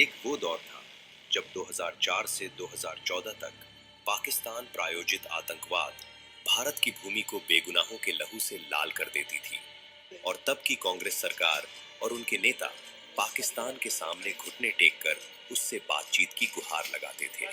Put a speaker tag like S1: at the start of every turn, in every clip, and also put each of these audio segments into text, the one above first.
S1: एक वो दौर था जब 2004 से 2014 तक पाकिस्तान प्रायोजित आतंकवाद भारत की भूमि को बेगुनाहों के लहू से लाल कर देती थी और तब की कांग्रेस सरकार और उनके नेता पाकिस्तान के सामने घुटने टेक कर उससे बातचीत की गुहार लगाते थे।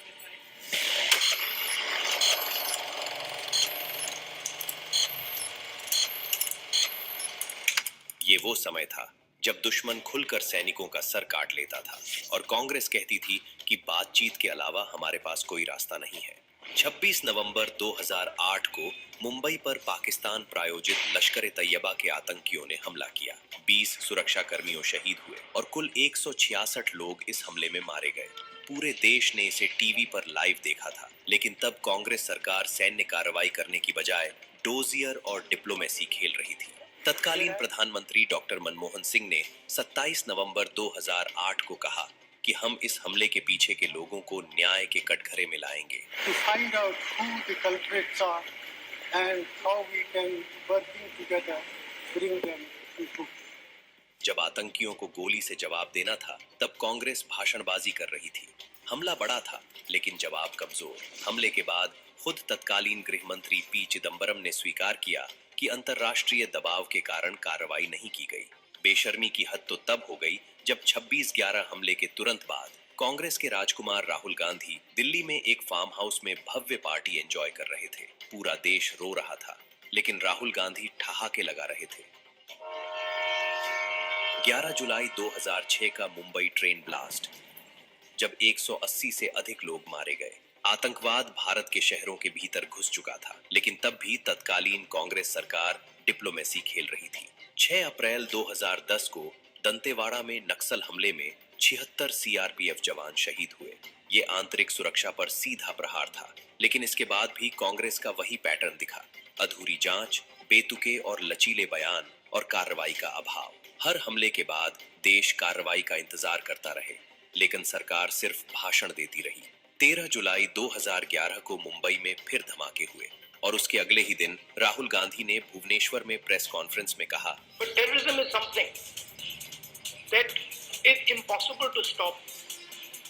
S1: ये वो समय था जब दुश्मन खुलकर सैनिकों का सर काट लेता था और कांग्रेस कहती थी कि बातचीत के अलावा हमारे पास कोई रास्ता नहीं है। 26 नवंबर 2008 को मुंबई पर पाकिस्तान प्रायोजित लश्कर-ए-तैयबा के आतंकियों ने हमला किया। 20 सुरक्षा कर्मियों शहीद हुए और कुल 166 लोग इस हमले में मारे गए। पूरे देश ने इसे टीवी पर लाइव देखा था, लेकिन तब कांग्रेस सरकार सैन्य कार्रवाई करने की बजाय डोजियर और डिप्लोमेसी खेल रही थी। तत्कालीन प्रधानमंत्री डॉक्टर मनमोहन सिंह ने 27 नवंबर 2008 को कहा कि हम इस हमले के पीछे के लोगों को न्याय के कटघरे में लाएंगे। To find out who the culprits are and how we can working together bring them to book. जब आतंकियों को गोली से जवाब देना था, तब कांग्रेस भाषणबाजी कर रही थी। हमला बड़ा था, लेकिन जवाब कमजोर। हमले के बाद खुद तत्कालीन गृह मंत्री पी चिदंबरम ने स्वीकार किया कि अंतर्राष्ट्रीय दबाव के कारण कार्रवाई नहीं की गई। बेशर्मी की हद तो तब हो गई जब 26/11 हमले के तुरंत बाद कांग्रेस के राजकुमार राहुल गांधी दिल्ली में एक फार्म हाउस में भव्य पार्टी एंजॉय कर रहे थे। पूरा देश रो रहा था, लेकिन राहुल गांधी ठहाके लगा रहे थे। 11 जुलाई 2006 का मुंबई ट्रेन ब्लास्ट, जब 180 से अधिक लोग मारे गए। आतंकवाद भारत के शहरों के भीतर घुस चुका था, लेकिन तब भी तत्कालीन कांग्रेस सरकार डिप्लोमेसी खेल रही थी। 6 अप्रैल 2010 को दंतेवाड़ा में नक्सल हमले में 76 सीआरपीएफ जवान शहीद हुए। ये आंतरिक सुरक्षा पर सीधा प्रहार था, लेकिन इसके बाद भी कांग्रेस का वही पैटर्न दिखा। अधूरी जांच, बेतुके और लचीले बयान और कार्रवाई का अभाव। हर हमले के बाद देश कार्रवाई का इंतजार करता रहे, लेकिन सरकार सिर्फ भाषण देती रही। 13 जुलाई 2011 को मुंबई में फिर धमाके हुए और उसके अगले ही दिन राहुल गांधी ने भुवनेश्वर में प्रेस कॉन्फ्रेंस में कहा,
S2: But terrorism is something that is impossible to stop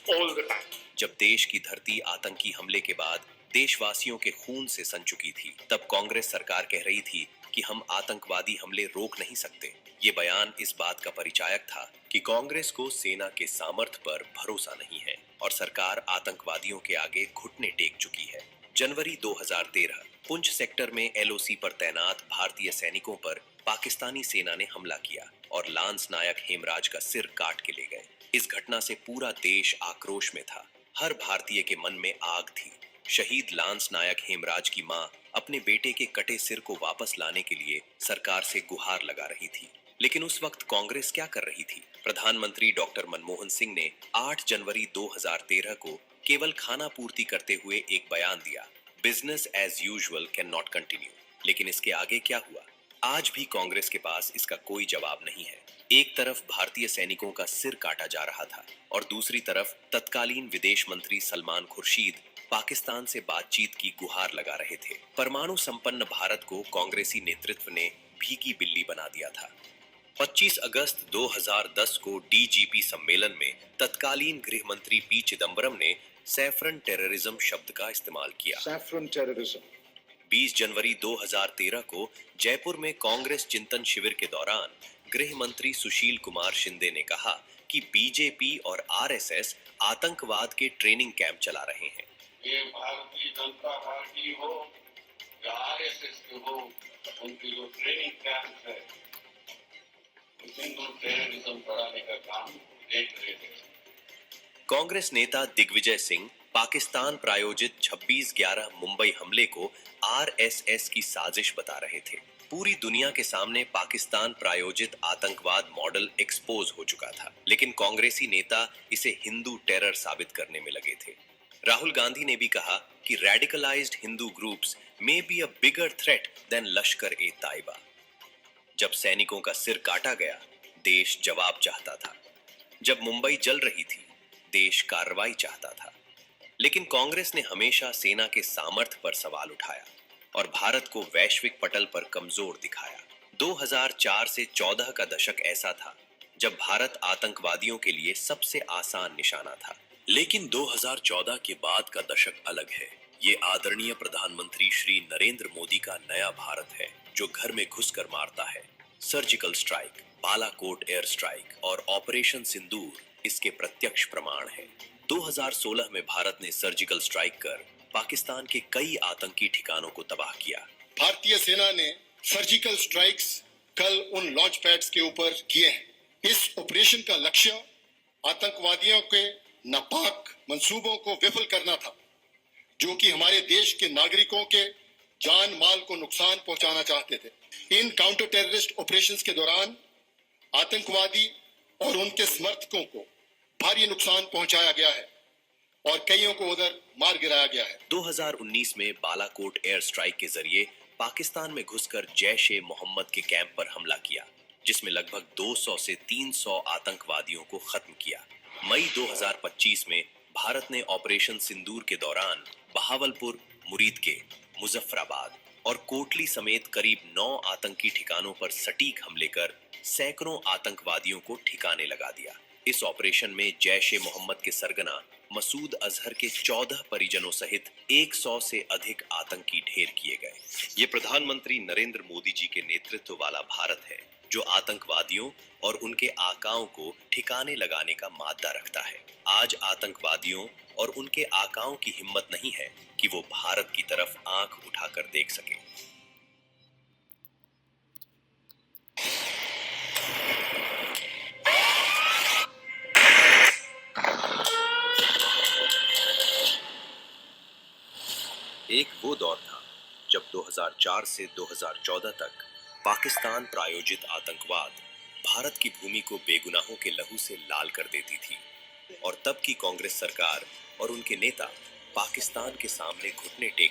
S2: all the time.
S1: जब देश की धरती आतंकी हमले के बाद देशवासियों के खून से सन चुकी थी, तब कांग्रेस सरकार कह रही थी कि हम आतंकवादी हमले रोक नहीं सकते। ये बयान इस बात का परिचायक था कि कांग्रेस को सेना के सामर्थ्य पर भरोसा नहीं है और सरकार आतंकवादियों के आगे घुटने टेक चुकी है। जनवरी 2013 पुंछ सेक्टर में एलओसी पर तैनात भारतीय सैनिकों पर पाकिस्तानी सेना ने हमला किया और लांस नायक हेमराज का सिर काट के ले गए। इस घटना से पूरा देश आक्रोश में था। हर भारतीय के मन में आग थी। शहीद लांस नायक हेमराज की मां अपने बेटे के कटे सिर को वापस लाने के लिए सरकार से गुहार लगा रही थी। लेकिन उस वक्त कांग्रेस क्या कर रही थी? प्रधानमंत्री डॉक्टर मनमोहन सिंह ने 8 जनवरी 2013 को केवल खाना पूर्ति करते हुए एक बयान दिया, business as usual can not continue. लेकिन इसके आगे क्या हुआ? आज भी कांग्रेस के पास इसका कोई जवाब नहीं है। एक तरफ भारतीय सैनिकों का सिर काटा जा रहा था और दूसरी तरफ तत्कालीन विदेश मंत्री सलमान खुर्शीद पाकिस्तान से बातचीत की गुहार लगा रहे थे। परमाणु संपन्न भारत को कांग्रेसी नेतृत्व ने भीगी बिल्ली बना दिया था। 25 अगस्त 2010 को डीजीपी सम्मेलन में तत्कालीन गृह मंत्री पी चिदंबरम ने सैफरन टेररिज्म शब्द का इस्तेमाल किया।
S3: Saffron terrorism.
S1: 20 जनवरी 2013 को जयपुर में कांग्रेस चिंतन शिविर के दौरान गृह मंत्री सुशील कुमार शिंदे ने कहा कि बीजेपी और आरएसएस आतंकवाद के ट्रेनिंग कैंप चला रहे हैं।
S4: ये भारतीय जनता पार्टी हो या आरएसएस के हो, उनकी जो ट्रेनिंग कैंप है, हिंदू टेररिज्म बढ़ाने का काम देख रहे थे।
S1: कांग्रेस नेता दिग्विजय सिंह पाकिस्तान प्रायोजित 26/11 मुंबई हमले को आरएसएस की साजिश बता रहे थे। पूरी दुनिया के सामने पाकिस्तान प्रायोजित आतंकवाद मॉडल एक्सपोज हो चुका था, लेकिन कांग्रेसी नेता इसे हिंदू टेरर साबित करने में लगे थे। राहुल गांधी ने भी कहा कि radicalised Hindu groups may be a bigger threat than Lashkar-e-Taiba. जब सैनिकों का सिर काटा गया, देश जवाब चाहता था। जब मुंबई जल रही थी, देश कार्रवाई चाहता था। लेकिन कांग्रेस ने हमेशा सेना के सामर्थ्य पर सवाल उठाया और भारत को वैश्विक पटल पर कमजोर दिखाया। 2004 से 14 का दशक ऐसा था जब भारत आतंकवादियों के लिए सबसे आसान निशाना था। लेकिन 2014 के बाद का दशक अलग है। ये आदरणीय प्रधानमंत्री श्री नरेंद्र मोदी का नया भारत है, जो घर में घुसकर मारता है। Surgical strike, Balakot air strike और ऑपरेशन सिंदूर इसके प्रत्यक्ष प्रमाण हैं। 2016 में भारत ने सर्जिकल स्ट्राइक कर पाकिस्तान के कई आतंकी ठिकानों को तबाह किया।
S3: भारतीय सेना ने सर्जिकल स्ट्राइक्स कल उन लॉन्च पैड्स के ऊपर किए हैं। इस ऑपरेशन का लक्ष्य आतंकवादियों के नापाक मंसूबों को विफल करना था, जो कि हमारे देश के नागरिकों के जान माल को नुकसान पहुंचाना चाहते थे। इन काउंटर टेररिस्ट ऑपरेशंस के दौरान आतंकवादी और उनके समर्थकों को भारी नुकसान पहुंचाया गया है और कईयों को उधर मार गिराया गया है।
S1: 2019 में बालाकोट एयर स्ट्राइक के जरिए पाकिस्तान में घुसकर जैश ए मोहम्मद के कैंप पर हमला किया, जिसमें लगभग 200 से 300 आतंकवादियों को खत्म किया। मई 2025 में भारत ने ऑपरेशन सिंदूर के दौरान बहावलपुर, मुरीदके, मुजफ्फराबाद और कोटली समेत करीब 9 आतंकी ठिकानों पर सटीक हमले कर सैकड़ों आतंकवादियों को ठिकाने लगा दिया। इस ऑपरेशन में जैश ए मोहम्मद के सरगना मसूद अजहर के 14 परिजनों सहित 100 से अधिक आतंकी ढेर किए गए। ये प्रधानमंत्री नरेंद्र मोदी जी के नेतृत्व वाला भारत है, जो आतंकवादियों और उनके आकाओं को ठिकाने लगाने का मादा रखता है। आज आतंकवादियों और उनके आकाओं की हिम्मत नहीं है कि वो भारत की तरफ आंख उठाकर देख सके। एक वो दौर था जब 2004 से 2014 तक पाकिस्तान प्रायोजित आतंकवाद भारत की भूमि को बेगुनाहों के लहू से लाल कर देती थी, और तब की कांग्रेस सरकार और उनके नेता पाकिस्तान के सामने घुटने टेक